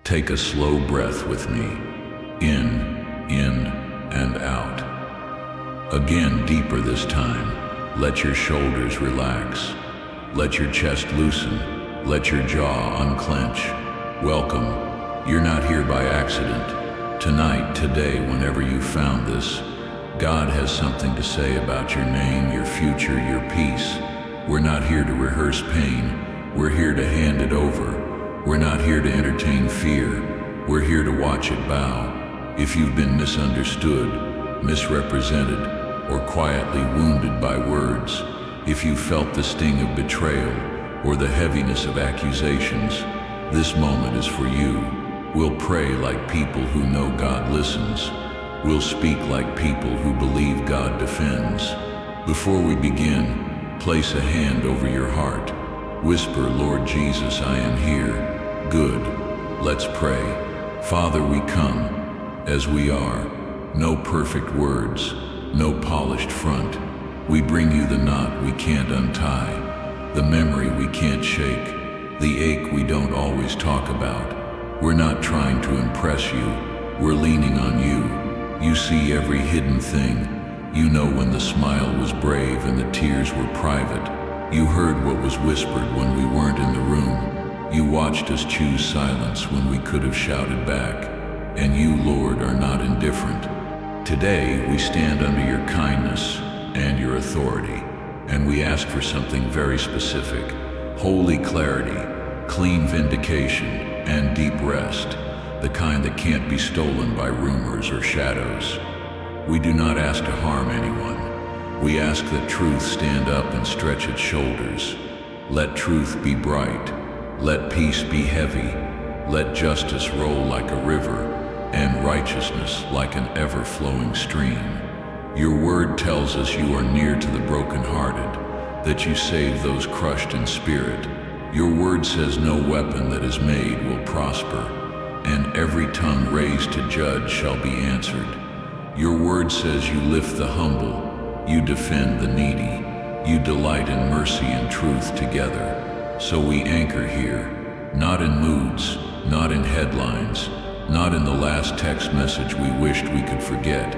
Take a slow breath with me. In, and out. Again, deeper this time. Let your shoulders relax. Let your chest loosen. Let your jaw unclench. Welcome. You're not here by accident. Tonight, today, whenever you found this, God has something to say about your name, your future, your peace. We're not here to rehearse pain. We're here to hand it over. We're not here to entertain fear. We're here to watch it bow. If you've been misunderstood, misrepresented, or quietly wounded by words, if you felt the sting of betrayal or the heaviness of accusations, this moment is for you. We'll pray like people who know God listens. We'll speak like people who believe God defends. Before we begin, place a hand over your heart. Whisper, Lord Jesus, I am here. Good. Let's pray. Father, we come as we are. No perfect words, no polished front. We bring you the knot we can't untie, the memory we can't shake, the ache we don't always talk about. We're not trying to impress you. We're leaning on you. You see every hidden thing. You know when the smile was brave and the tears were private. You heard what was whispered when we weren't in the room. You watched us choose silence when we could have shouted back. And you, Lord, are not indifferent. Today, we stand under your kindness and your authority, and we ask for something very specific: holy clarity, clean vindication, and deep rest, the kind that can't be stolen by rumors or shadows. We do not ask to harm anyone. We ask that truth stand up and stretch its shoulders. Let truth be bright. Let peace be heavy. Let justice roll like a river, and righteousness like an ever-flowing stream. Your word tells us you are near to the brokenhearted, that you save those crushed in spirit. Your word says no weapon that is made will prosper, and every tongue raised to judge shall be answered. Your word says you lift the humble, you defend the needy, you delight in mercy and truth together. So we anchor here, not in moods, not in headlines, not in the last text message we wished we could forget.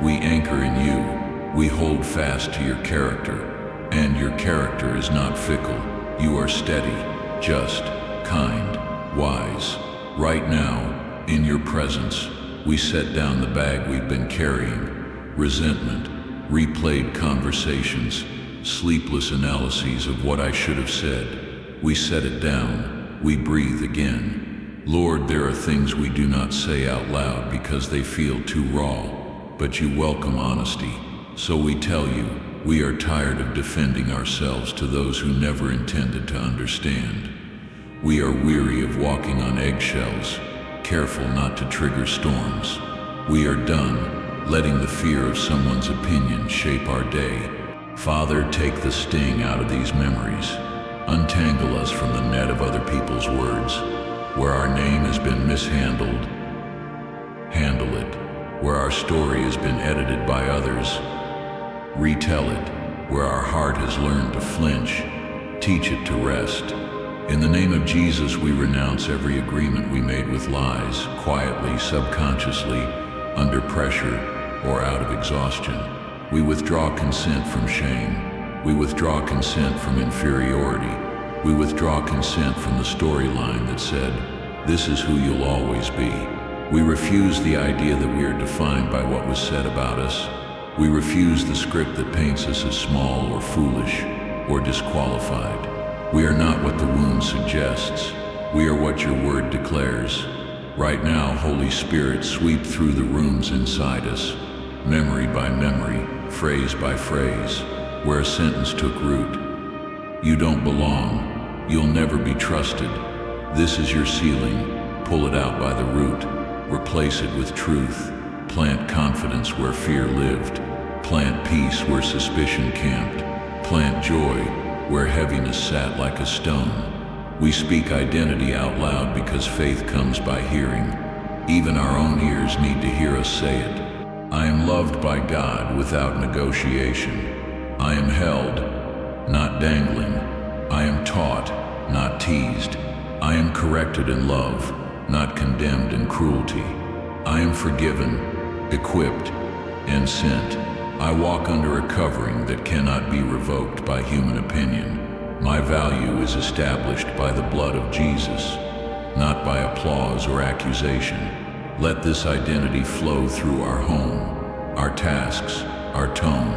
We anchor in you. We hold fast to your character, and your character is not fickle. You are steady, just, kind, wise. Right now, in your presence, we set down the bag we've been carrying: resentment, replayed conversations, sleepless analyses of what I should have said. We set it down. We breathe again. Lord, there are things we do not say out loud because they feel too raw, but you welcome honesty. So we tell you, we are tired of defending ourselves to those who never intended to understand. We are weary of walking on eggshells, careful not to trigger storms. We are done letting the fear of someone's opinion shape our day. Father, take the sting out of these memories. Untangle us from the net of other people's words. Where our name has been mishandled, handle it. Where our story has been edited by others, retell it. Where our heart has learned to flinch, teach it to rest. In the name of Jesus, we renounce every agreement we made with lies, quietly, subconsciously, under pressure, or out of exhaustion. We withdraw consent from shame. We withdraw consent from inferiority. We withdraw consent from the storyline that said, "This is who you'll always be." We refuse the idea that we are defined by what was said about us. We refuse the script that paints us as small or foolish or disqualified. We are not what the wound suggests. We are what your word declares. Right now, Holy Spirit, sweep through the rooms inside us, memory by memory, phrase by phrase, where a sentence took root. You don't belong. You'll never be trusted. This is your ceiling. Pull it out by the root. Replace it with truth. Plant confidence where fear lived. Plant peace where suspicion camped. Plant joy where heaviness sat like a stone. We speak identity out loud because faith comes by hearing. Even our own ears need to hear us say it. I am loved by God without negotiation. I am held, not dangling. I am taught, not teased. I am corrected in love, not condemned in cruelty. I am forgiven, equipped, and sent. I walk under a covering that cannot be revoked by human opinion. My value is established by the blood of Jesus, not by applause or accusation. Let this identity flow through our home, our tasks, our tone,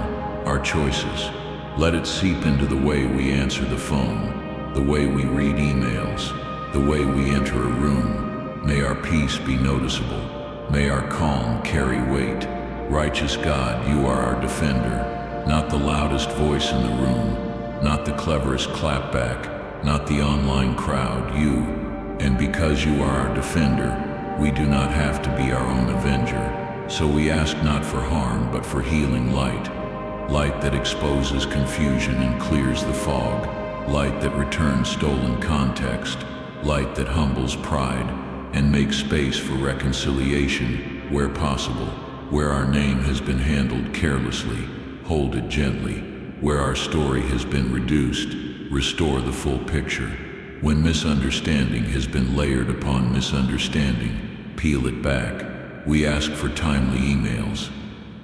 our choices. Let it seep into the way we answer the phone, the way we read emails, the way we enter a room. May our peace be noticeable. May our calm carry weight. Righteous God, you are our defender, not the loudest voice in the room, not the cleverest clapback, not the online crowd, you. And because you are our defender, we do not have to be our own avenger. So we ask not for harm, but for healing light. Light that exposes confusion and clears the fog. Light that returns stolen context. Light that humbles pride and makes space for reconciliation where possible. Where our name has been handled carelessly, hold it gently. Where our story has been reduced, restore the full picture. When misunderstanding has been layered upon misunderstanding, peel it back. We ask for timely emails,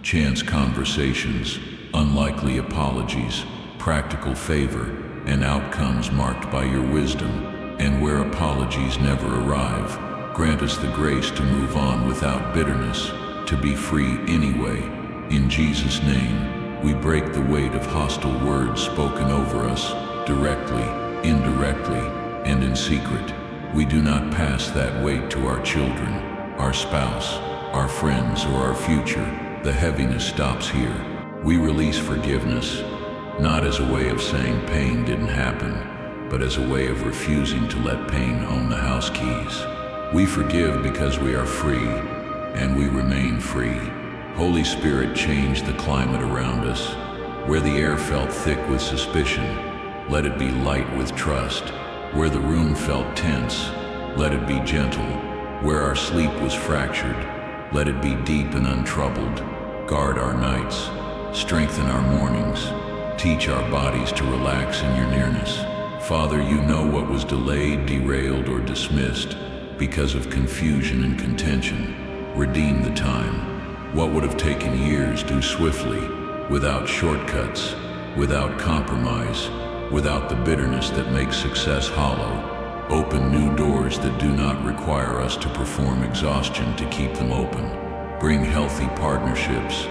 chance conversations, unlikely apologies, practical favor, and outcomes marked by your wisdom. And where apologies never arrive, grant us the grace to move on without bitterness, to be free anyway. In Jesus' name, we break the weight of hostile words spoken over us, directly, indirectly, and in secret. We do not pass that weight to our children, our spouse, our friends, or our future. The heaviness stops here. We release forgiveness, not as a way of saying pain didn't happen, but as a way of refusing to let pain own the house keys. We forgive because we are free, and we remain free. Holy Spirit, change the climate around us. Where the air felt thick with suspicion, let it be light with trust. Where the room felt tense, let it be gentle. Where our sleep was fractured, let it be deep and untroubled. Guard our nights, strengthen our mornings, teach our bodies to relax in your nearness. Father, you know what was delayed, derailed, or dismissed because of confusion and contention. Redeem the time. What would have taken years, do swiftly, without shortcuts, without compromise, without the bitterness that makes success hollow. Open new doors that do not require us to perform exhaustion to keep them open. Bring healthy partnerships,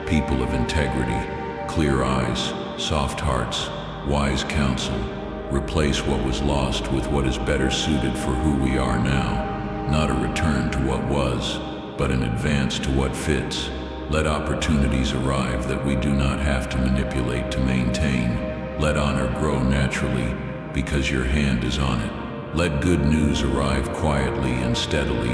people of integrity, clear eyes, soft hearts, wise counsel. Replace what was lost with what is better suited for who we are now. Not a return to what was, but an advance to what fits. Let opportunities arrive that we do not have to manipulate to maintain. Let honor grow naturally, because your hand is on it. Let good news arrive quietly and steadily,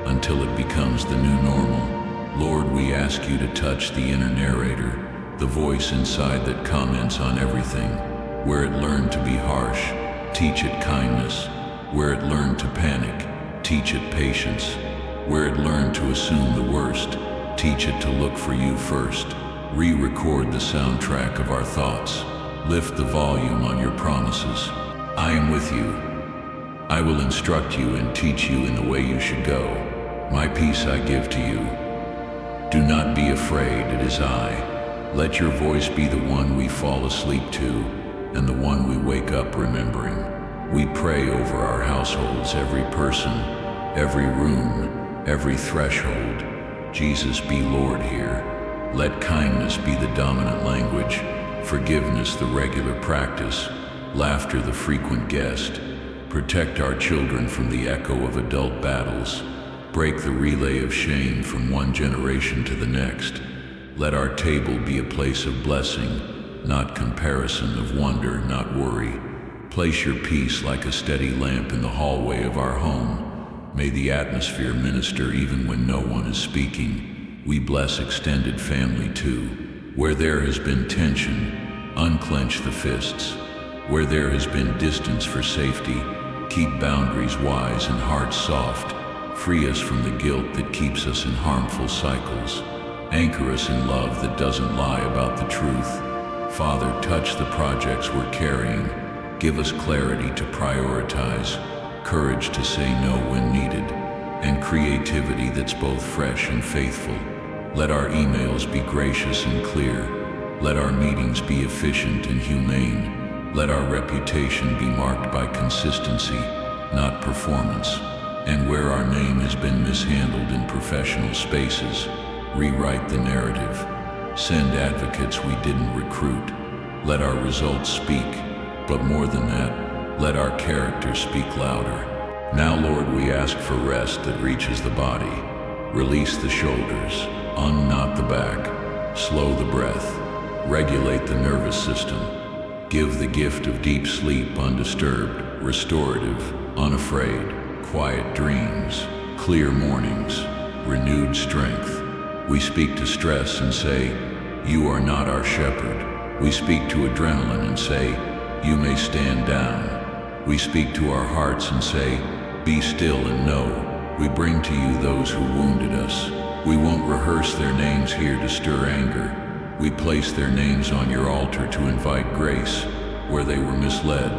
until it becomes the new normal. Lord, we ask you to touch the inner narrator, the voice inside that comments on everything. Where it learned to be harsh, teach it kindness. Where it learned to panic, teach it patience. Where it learned to assume the worst, teach it to look for you first. Re-record the soundtrack of our thoughts. Lift the volume on your promises. I am with you. I will instruct you and teach you in the way you should go. My peace I give to you. Do not be afraid, it is I. Let your voice be the one we fall asleep to, and the one we wake up remembering. We pray over our households, every person, every room, every threshold. Jesus be Lord here. Let kindness be the dominant language, forgiveness the regular practice, laughter the frequent guest. Protect our children from the echo of adult battles. Break the relay of shame from one generation to the next. Let our table be a place of blessing, not comparison, of wonder, not worry. Place your peace like a steady lamp in the hallway of our home. May the atmosphere minister even when no one is speaking. We bless extended family too. Where there has been tension, unclench the fists. Where there has been distance for safety, keep boundaries wise and hearts soft. Free us from the guilt that keeps us in harmful cycles. Anchor us in love that doesn't lie about the truth. Father, touch the projects we're carrying. Give us clarity to prioritize, courage to say no when needed. creativity that's both fresh and faithful. Let our emails be gracious and clear. Let our meetings be efficient and humane. Let our reputation be marked by consistency, not performance. And where our name has been mishandled in professional spaces, rewrite the narrative. Send advocates we didn't recruit. Let our results speak, but more than that, let our character speak louder. Now, Lord, we ask for rest that reaches the body. Release the shoulders, unknot the back, slow the breath, regulate the nervous system. Give the gift of deep sleep undisturbed, restorative, unafraid, quiet dreams, clear mornings, renewed strength. We speak to stress and say, you are not our shepherd. We speak to adrenaline and say, you may stand down. We speak to our hearts and say, be still and know. We bring to you those who wounded us. We won't rehearse their names here to stir anger. We place their names on your altar to invite grace. Where they were misled,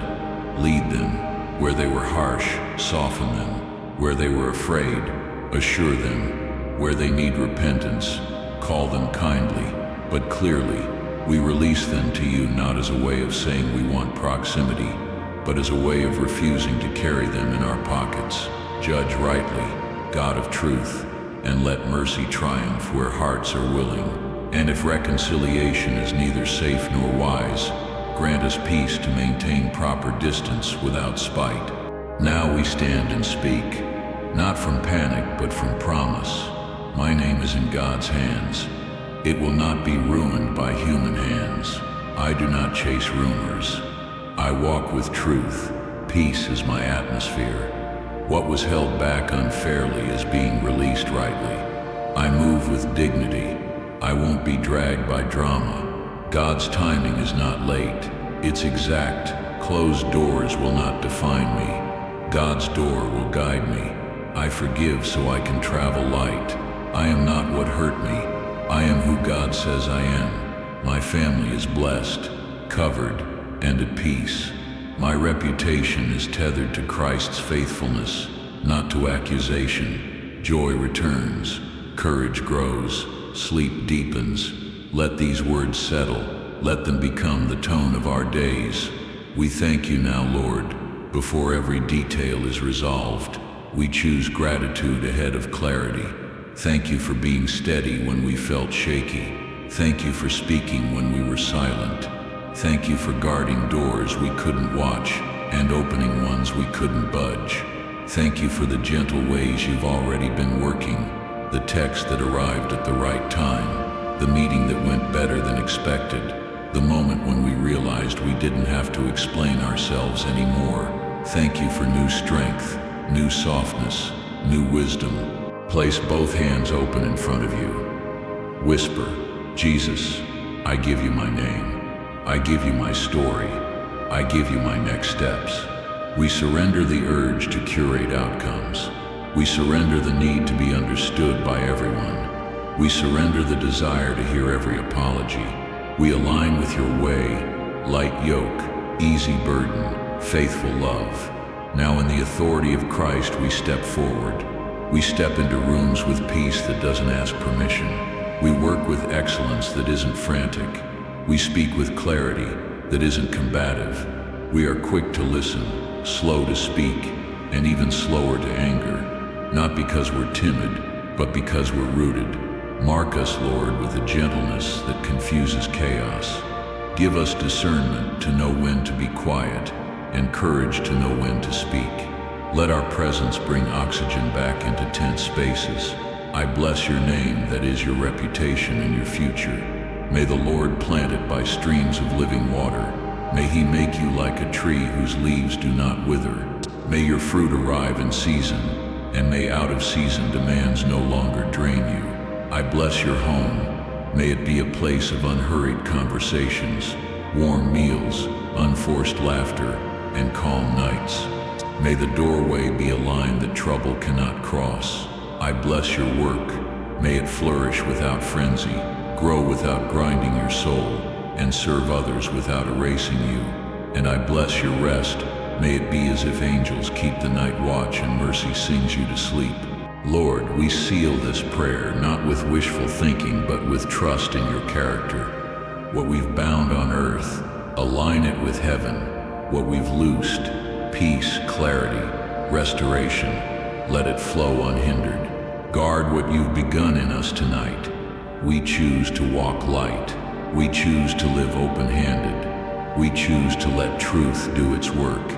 lead them. Where they were harsh, soften them. Where they were afraid, assure them. Where they need repentance, call them kindly, but clearly. We release them to you not as a way of saying we want proximity, but as a way of refusing to carry them in our pockets. Judge rightly, God of truth, and let mercy triumph where hearts are willing. And if reconciliation is neither safe nor wise, grant us peace to maintain proper distance without spite. Now we stand and speak, not from panic but from promise. My name is in God's hands. It will not be ruined by human hands. I do not chase rumors. I walk with truth. Peace is my atmosphere. What was held back unfairly is being released rightly. I move with dignity. I won't be dragged by drama. God's timing is not late. It's exact. Closed doors will not define me. God's door will guide me. I forgive so I can travel light. I am not what hurt me. I am who God says I am. My family is blessed, covered, and at peace. My reputation is tethered to Christ's faithfulness, not to accusation. Joy returns, courage grows, sleep deepens. Let these words settle. Let them become the tone of our days. We thank you now, Lord. Before every detail is resolved, we choose gratitude ahead of clarity. Thank you for being steady when we felt shaky. Thank you for speaking when we were silent. Thank you for guarding doors we couldn't watch and opening ones we couldn't budge. Thank you for the gentle ways you've already been working, the text that arrived at the right time, the meeting that went better than expected, the moment when we realized we didn't have to explain ourselves anymore. Thank you for new strength, new softness, new wisdom. Place both hands open in front of you. Whisper, Jesus, I give you my name. I give you my story. I give you my next steps. We surrender the urge to curate outcomes. We surrender the need to be understood by everyone. We surrender the desire to hear every apology. We align with your way, light yoke, easy burden, faithful love. Now in the authority of Christ we step forward. We step into rooms with peace that doesn't ask permission. We work with excellence that isn't frantic. We speak with clarity that isn't combative. We are quick to listen, slow to speak, and even slower to anger. Not because we're timid, but because we're rooted. Mark us, Lord, with a gentleness that confuses chaos. Give us discernment to know when to be quiet, and courage to know when to speak. Let our presence bring oxygen back into tense spaces. I bless your name that is your reputation and your future. May the Lord plant it by streams of living water. May he make you like a tree whose leaves do not wither. May your fruit arrive in season, and may out of season demands no longer drain you. I bless your home. May it be a place of unhurried conversations, warm meals, unforced laughter, and calm nights. May the doorway be a line that trouble cannot cross. I bless your work. May it flourish without frenzy, grow without grinding your soul, and serve others without erasing you. And I bless your rest. May it be as if angels keep the night watch and mercy sings you to sleep. Lord, we seal this prayer not with wishful thinking but with trust in your character. What we've bound on earth, align it with heaven. What we've loosed, peace, clarity, restoration, let it flow unhindered. Guard what you've begun in us tonight. We choose to walk light. We choose to live open-handed. We choose to let truth do its work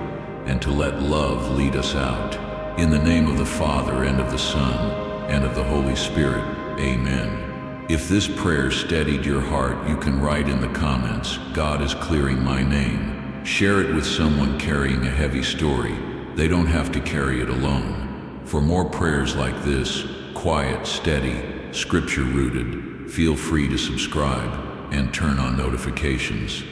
and to let love lead us out. In the name of the Father, and of the Son, and of the Holy Spirit, amen. If this prayer steadied your heart, you can write in the comments, God is clearing my name. Share it with someone carrying a heavy story. They don't have to carry it alone. For more prayers like this, quiet, steady, scripture-rooted, feel free to subscribe and turn on notifications.